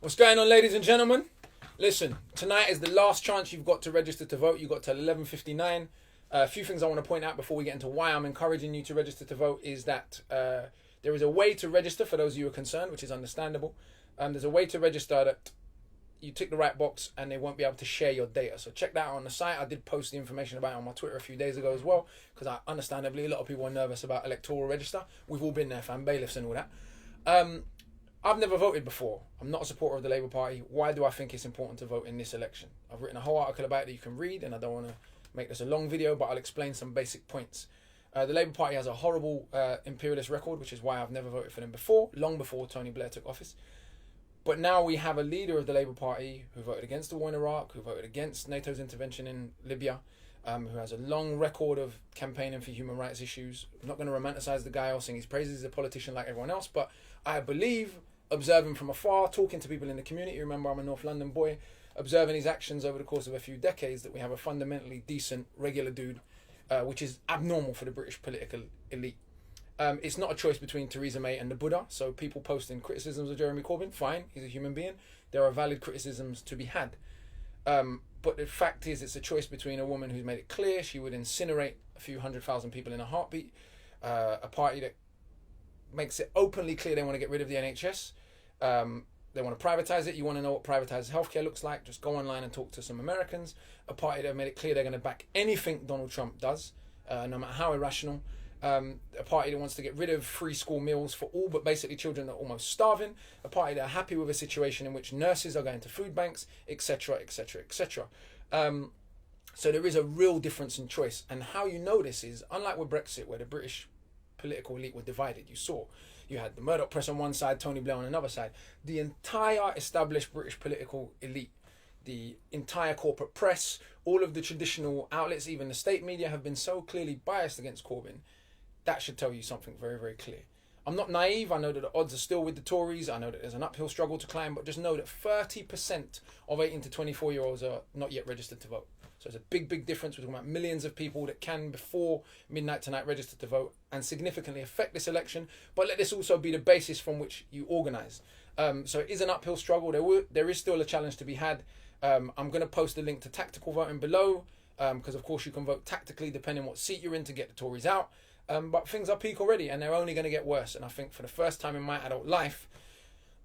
What's going on, ladies and gentlemen? Listen, tonight is the last chance you've got to register to vote. You've got till 11:59. A few things I want to point out before we get into why I'm encouraging you to register to vote is that there is a way to register for those of you who are concerned, which is understandable. There's a way to register that you tick the right box and they won't be able to share your data. So check that out on the site. I did post the information about it on my Twitter a few days ago as well, because understandably a lot of people are nervous about electoral register. We've all been there, fam, bailiffs and all that. I've never voted before. I'm not a supporter of the Labour Party. Why do I think it's important to vote in this election? I've written a whole article about it that you can read, and I don't want to make this a long video, but I'll explain some basic points. The Labour Party has a horrible imperialist record, which is why I've never voted for them before, long before Tony Blair took office. But now we have a leader of the Labour Party who voted against the war in Iraq, who voted against NATO's intervention in Libya, who has a long record of campaigning for human rights issues. I'm not going to romanticize the guy or sing his praises. He's a politician like everyone else, but I believe, observing from afar, talking to people in the community, remember I'm a North London boy, observing his actions over the course of a few decades, that we have a fundamentally decent, regular dude, which is abnormal for the British political elite. It's not a choice between Theresa May and the Buddha, so people posting criticisms of Jeremy Corbyn, fine, he's a human being. There are valid criticisms to be had. But the fact is, it's a choice between a woman who's made it clear she would incinerate a few 100,000 people in a heartbeat, a party that makes it openly clear they want to get rid of the NHS. They want to privatise it. You want to know what privatised healthcare looks like? Just go online and talk to some Americans. A party that have made it clear they're going to back anything Donald Trump does, no matter how irrational. A party that wants to get rid of free school meals for all but basically children that are almost starving. A party that are happy with a situation in which nurses are going to food banks, etc., etc., etc. So there is a real difference in choice. And how you know this is, unlike with Brexit, where the British political elite were divided, you had the Murdoch press on one side, Tony Blair on another side. The entire established British political elite, the entire corporate press, all of the traditional outlets, even the state media, have been so clearly biased against Corbyn. That should tell you something very, very clear. I'm not naive. I know that the odds are still with the Tories. I know that there's an uphill struggle to climb, but just know that 30% of 18 to 24-year-olds are not yet registered to vote. So it's a big, big difference. We're talking about millions of people that can, before midnight tonight, register to vote and significantly affect this election. But let this also be the basis from which you organise. So it is an uphill struggle. There is still a challenge to be had. I'm going to post a link to tactical voting below, because of course you can vote tactically depending on what seat you're in to get the Tories out. But things are peak already, and they're only going to get worse. And I think for the first time in my adult life,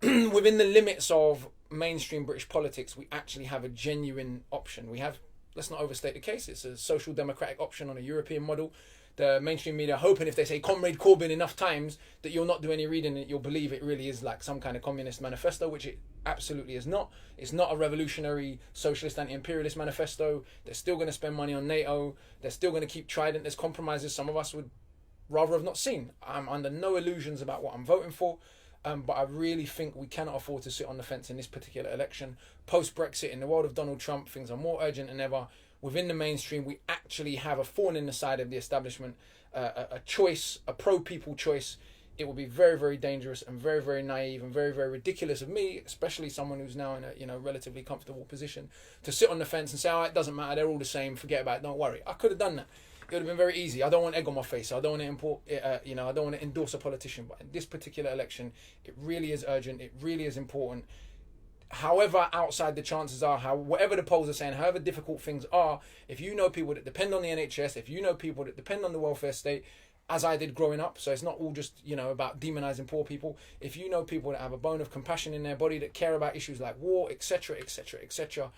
within the limits of mainstream British politics, we actually have a genuine option. We have, let's not overstate the case, it's a social democratic option on a European model. The mainstream media hoping if they say Comrade Corbyn enough times that you'll not do any reading and you'll believe it really is like some kind of communist manifesto, which it absolutely is not. It's not a revolutionary socialist anti-imperialist manifesto. They're still going to spend money on NATO. They're still going to keep Trident. There's compromises some of us would rather have not seen. I'm under no illusions about what I'm voting for, but I really think we cannot afford to sit on the fence in this particular election. Post-Brexit, in the world of Donald Trump, things are more urgent than ever. Within the mainstream, we actually have a thorn in the side of the establishment, a choice, a pro-people choice. It will be very, very dangerous and very, very naive and very, very ridiculous of me, especially someone who's now in a relatively comfortable position, to sit on the fence and say, oh, it doesn't matter, they're all the same, forget about it, don't worry. I could have done that. It would have been very easy. I don't want egg on my face. I don't want to I don't want to endorse a politician. But in this particular election, it really is urgent. It really is important. However outside the chances are, whatever the polls are saying, however difficult things are, if you know people that depend on the NHS, if you know people that depend on the welfare state, as I did growing up, so it's not all just, about demonizing poor people. If you know people that have a bone of compassion in their body, that care about issues like war, etc., etc., etc.,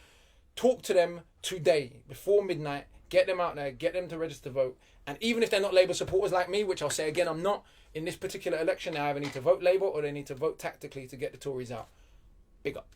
talk to them today, before midnight. Get them out there, get them to register to vote. And even if they're not Labour supporters like me, which I'll say again, I'm not, in this particular election, they either need to vote Labour or they need to vote tactically to get the Tories out. Big up.